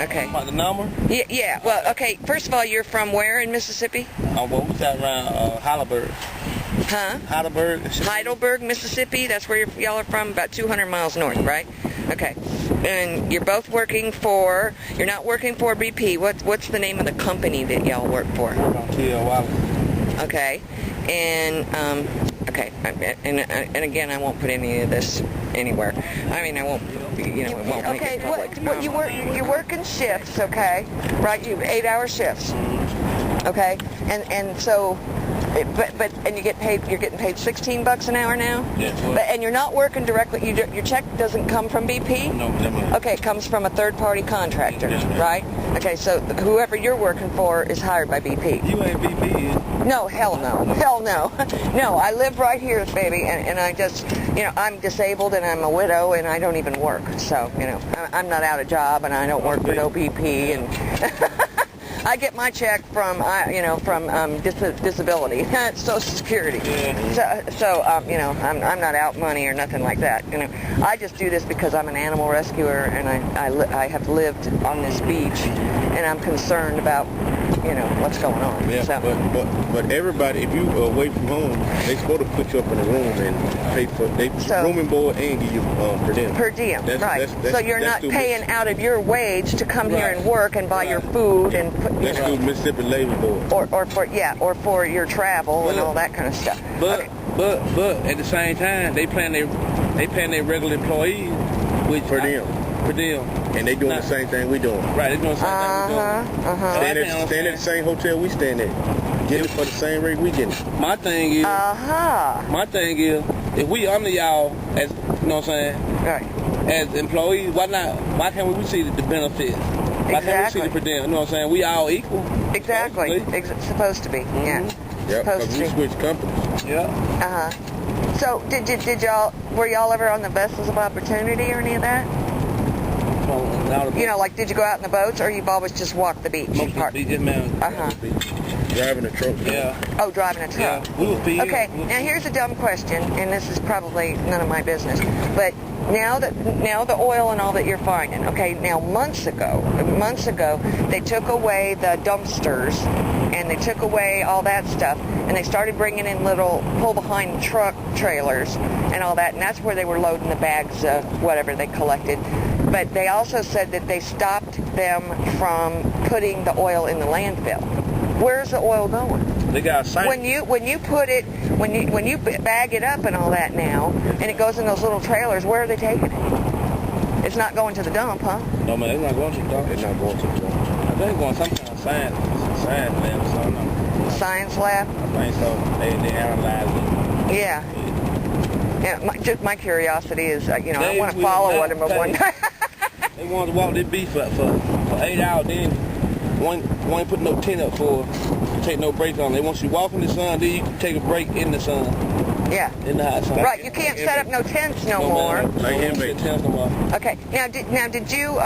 Okay. About the number? Yeah. Well, okay. First of all, you're from where in Mississippi? Well, we got around Heidelberg. Huh? Heidelberg, Mississippi. That's where y'all are from. About 200 miles north, right? Okay. And you're both working for. You're not working for BP. What's the name of the company that y'all work for? Okay. And okay. And again, I won't put any of this anywhere. I mean, I won't. You know, it won't make it public. What you're working shifts, okay? Right, you 8-hour shifts. Okay, and so, but you're getting paid $16 an hour now. Yes. And you're not working directly. Your check doesn't come from BP. No. Okay, it comes from a third-party contractor, Yes, right? Okay, so whoever you're working for is hired by BP. You ain't BP. No, hell no. No, I live right here, baby, and I just, I'm disabled and I'm a widow and I don't even work. So, I'm not out of job and I don't work for no BP and I get my check from, disability, Social Security. Yeah. So I'm not out money or nothing like that. I just do this because I'm an animal rescuer and I have lived on this beach and I'm concerned about, what's going on. Yeah, so. but everybody, if you are away from home, they supposed to put you up in a room and pay for room and board and give you per diem. Per diem, right. That's so you're not paying out of your wage to come here and work and buy your food and put, That's through Mississippi Labor Board. Or for your travel and all that kind of stuff. But at the same time, they paying their regular employees Per diem. Per diem. And they doing the same thing we doing. Right, they doing the same thing we doing. Staying at the same hotel we staying at. Getting it for the same rate we getting. My thing is, if we under y'all as, Right. as employees, why can't we receive the benefits? Why can't we Exactly. receive the per diem? So we all equal. Exactly. Supposed to be. Yeah. Yeah, Supposed because to we be. switched companies. Yeah. So were y'all ever on the vessels of opportunity or any of that? Like did you go out in the boats or you've always just walked the beach? Driving a truck. Yeah. Oh, driving a truck. Yeah. We would be. Okay, now here's a dumb question, and this is probably none of my business, but now the oil and all that you're finding, okay, now months ago, they took away the dumpsters, and they took away all that stuff, and they started bringing in little pull-behind truck trailers and all that, and that's where they were loading the bags of whatever they collected. But they also said that they stopped them from putting the oil in the landfill. Where's the oil going? They got a site. When you bag it up and all that now, and it goes in those little trailers, where are they taking it? It's not going to the dump, huh? No, man, it's not going to the dump. It's not going to the dump. I think it's going to some kind of science lab or something. Science lab? I think so. They analyze it. Yeah. Yeah. My curiosity is, I want to follow them one day. They want to walk this beach for 8 hours, then one ain't put no tent up for take no break on. They want you to walk in the sun, then you can take a break in the sun. Yeah. In the hot sun. Right. You can't set up no tents no more. Like inmates. Tents no more. Okay. Now, did you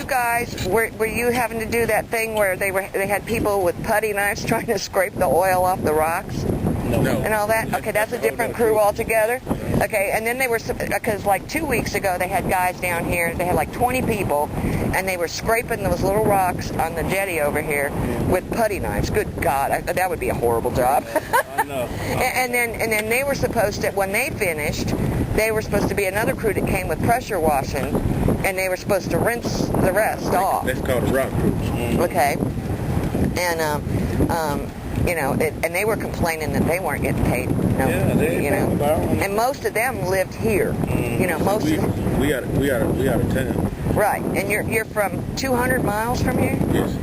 guys were you having to do that thing where they had people with putty knives trying to scrape the oil off the rocks? No. And all that? Okay, that's a different crew altogether? Okay, and then they were, because like 2 weeks ago they had guys down here, they had like 20 people, and they were scraping those little rocks on the jetty over here with putty knives. Good God, that would be a horrible job. I know. And then they were supposed to, when they finished, they were supposed to be another crew that came with pressure washing, and they were supposed to rinse the rest off. That's called a rock cruise. Okay. And, and they were complaining that they weren't getting paid. And most of them lived here. Most of them. We out of town. Right. And you're from 200 miles from here? Yes.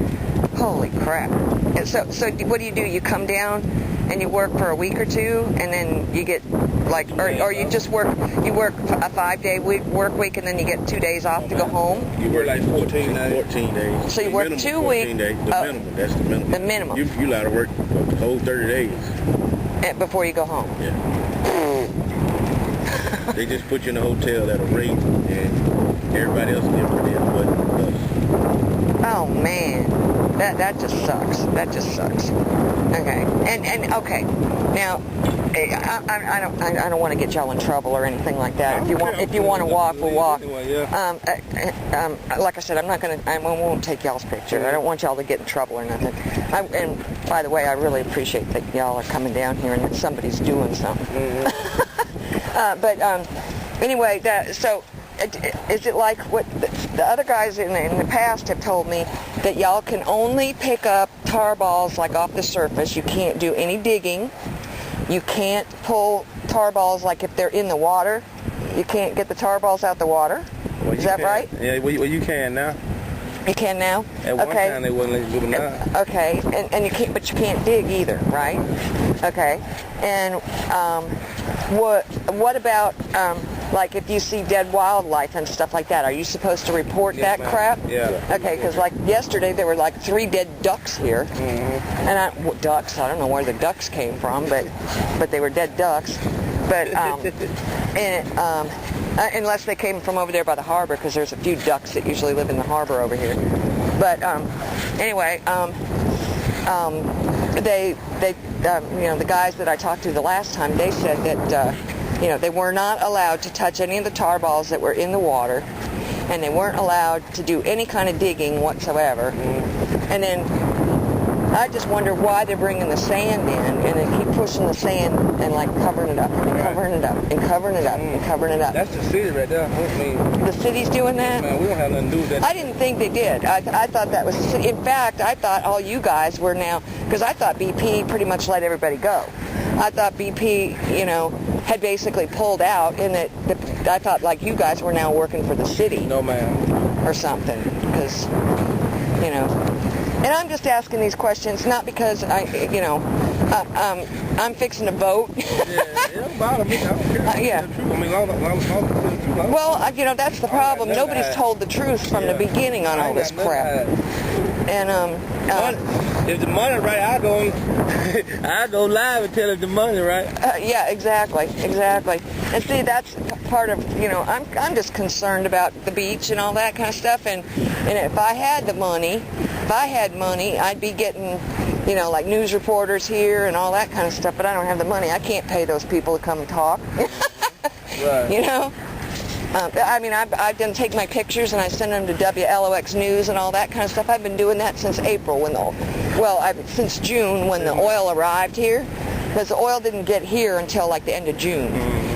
Holy crap. And so what do? You come down and you work for a week or two, and then you get or you just work a 5-day work week, and then you get 2 days off to go home? You work like 14 days. So you work 2 weeks. 14 days. The minimum. That's the minimum. The minimum. You allowed to work the whole 30 days. Before you go home? Yeah. They just put you in a hotel at a rate, and everybody else gets per diem but us. Oh man, that just sucks. That just sucks. Okay, and okay, now I don't want to get y'all in trouble or anything like that. If you want to walk, we'll walk. Like I said, I won't take y'all's picture. I don't want y'all to get in trouble or nothing. And by the way, I really appreciate that y'all are coming down here and that somebody's doing something. Anyway, so is it like what the other guys in the past have told me, that y'all can only pick up tar balls like off the surface? You can't do any digging. You can't pull tar balls like if they're in the water. You can't get the tar balls out the water. Is that right? Yeah, well, you can now. You can now? At one time they wouldn't let you do them now. Okay, and you can't, but you can't dig either, right? Okay, and what about like if you see dead wildlife and stuff like that? Are you supposed to report that crap? Yeah. Okay, because like yesterday there were like 3 dead ducks here, and ducks. I don't know where the ducks came from, but they were dead ducks. But unless they came from over there by the harbor, because there's a few ducks that usually live in the harbor over here. But anyway, the guys that I talked to the last time, they said that they were not allowed to touch any of the tar balls that were in the water, and they weren't allowed to do any kind of digging whatsoever. And then I just wonder why they're bringing the sand in, and they keep pushing the sand and like covering it up and covering it up and covering it up and covering it up. That's the city right there. I mean, the city's doing that? Man, we don't have nothing to do with that. I didn't think they did. I thought that was the city. In fact, I thought all you guys were now, because I thought BP pretty much let everybody go. I thought BP, had basically pulled out, and that I thought like you guys were now working for the city. No, ma'am. Or something, because, And I'm just asking these questions not because I'm fixing to vote. It don't bother me. I don't care. Yeah. The truth. I mean, Well, that's the problem. Nobody's told the truth from the beginning on all this crap. And if the money right, I go live and tell if the money right. Yeah, exactly. And see, that's part of I'm just concerned about the beach and all that kind of stuff. And if I had the money. If I had money, I'd be getting, like news reporters here and all that kind of stuff, but I don't have the money. I can't pay those people to come and talk. Right. I didn't take my pictures and I send them to WLOX News and all that kind of stuff. I've been doing that since April, since June when the oil arrived here, because the oil didn't get here until like the end of June,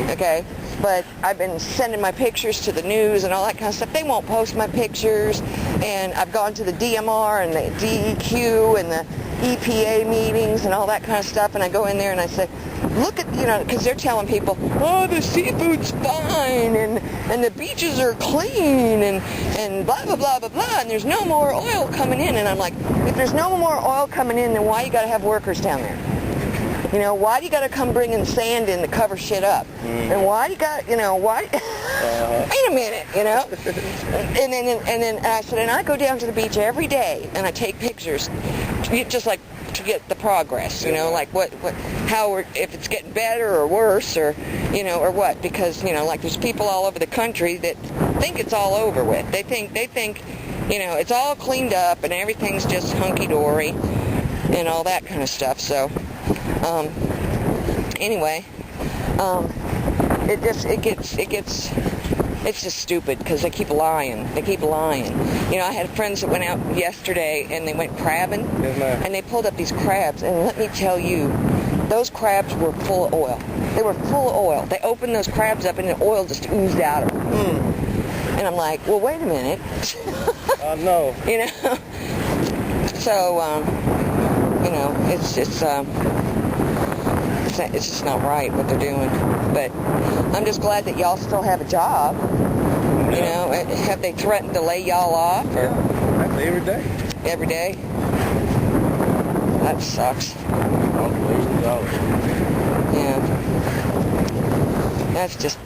okay? But I've been sending my pictures to the news and all that kind of stuff. They won't post my pictures, and I've gone to the DMR and the DEQ and the EPA meetings and all that kind of stuff, and I go in there and I say, look at, because they're telling people, oh, the seafood's fine, and the beaches are clean, and blah, blah, blah, blah, blah, and there's no more oil coming in. And I'm like, if there's no more oil coming in, then why you got to have workers down there? Why do you got to come bringing sand in to cover shit up? And why do you got, why? Wait a minute, And then I said, and I go down to the beach every day and I take pictures, just like to get the progress, like if it's getting better or worse or what, because, like there's people all over the country that think it's all over with. They think, it's all cleaned up and everything's just hunky-dory and all that kind of stuff. So, anyway, it's just stupid because they keep lying. I had friends that went out yesterday and they went crabbing, and they pulled up these crabs, and let me tell you, those crabs were full of oil. They were full of oil. They opened those crabs up and the oil just oozed out of them. And I'm like, well, wait a minute. No. So, it's just not right what they're doing. But I'm just glad that y'all still have a job. Have they threatened to lay y'all off? Or? That's every day. Every day? That sucks. Yeah.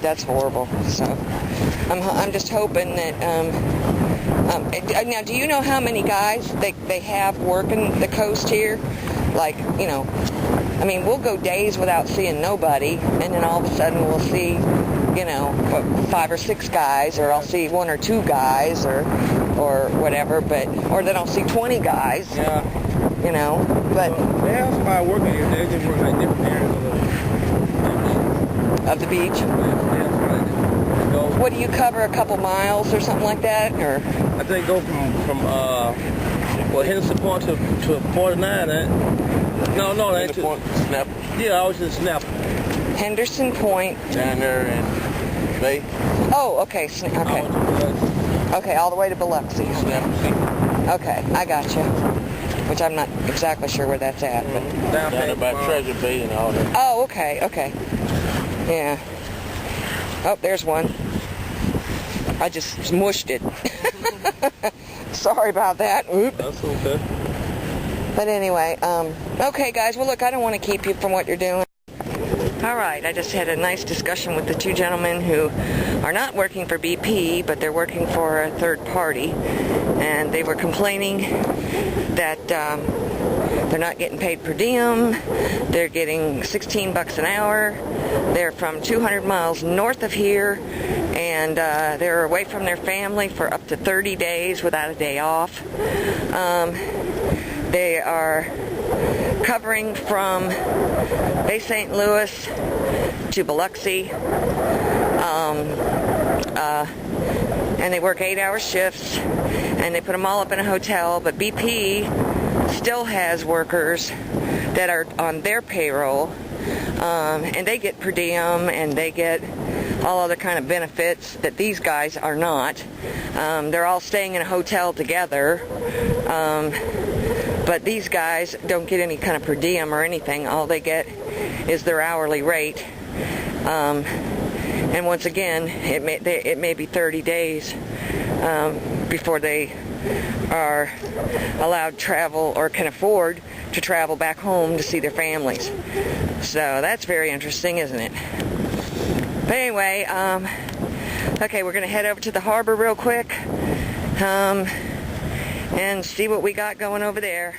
That's horrible. So I'm just hoping that now, do you know how many guys they have working the coast here? Like, we'll go days without seeing nobody, and then all of a sudden we'll see, 5 or 6 guys, or I'll see 1 or 2 guys, or whatever, or then I'll see 20 guys. Yeah. But they have somebody working here. They just work like different areas. of the beach? What do you cover, a couple miles or something like that? Or I think go from Henderson Point to 49. No, that ain't Point. Snap. Yeah, I was in Snap. Henderson Point. Down there in Bay. Oh, okay. Okay. Okay, all the way to Biloxi. Snap. Okay, I got you. Which I'm not exactly sure where that's at. But Down there by Treasure Bay and all that. oh, okay. Yeah. Oh, there's one. I just mushed it. Sorry about that. Oop. That's okay. But anyway, okay, guys. Well, look, I don't want to keep you from what you're doing. All right, I just had a nice discussion with the two gentlemen who are not working for BP, but they're working for a third party, and they were complaining that they're not getting paid per diem. They're getting $16 an hour. They're from 200 miles north of here, and they're away from their family for up to 30 days without a day off. They are covering from Bay St. Louis to Biloxi, and they work 8-hour shifts, and they put them all up in a hotel, but BP still has workers that are on their payroll, and they get per diem, and they get all other kind of benefits that these guys are not. They're all staying in a hotel together, but these guys don't get any kind of per diem or anything. All they get is their hourly rate. And once again, it may be 30 days before they are allowed travel or can afford to travel back home to see their families. So that's very interesting, isn't it? But anyway, okay, we're going to head over to the harbor real quick and see what we got going over there.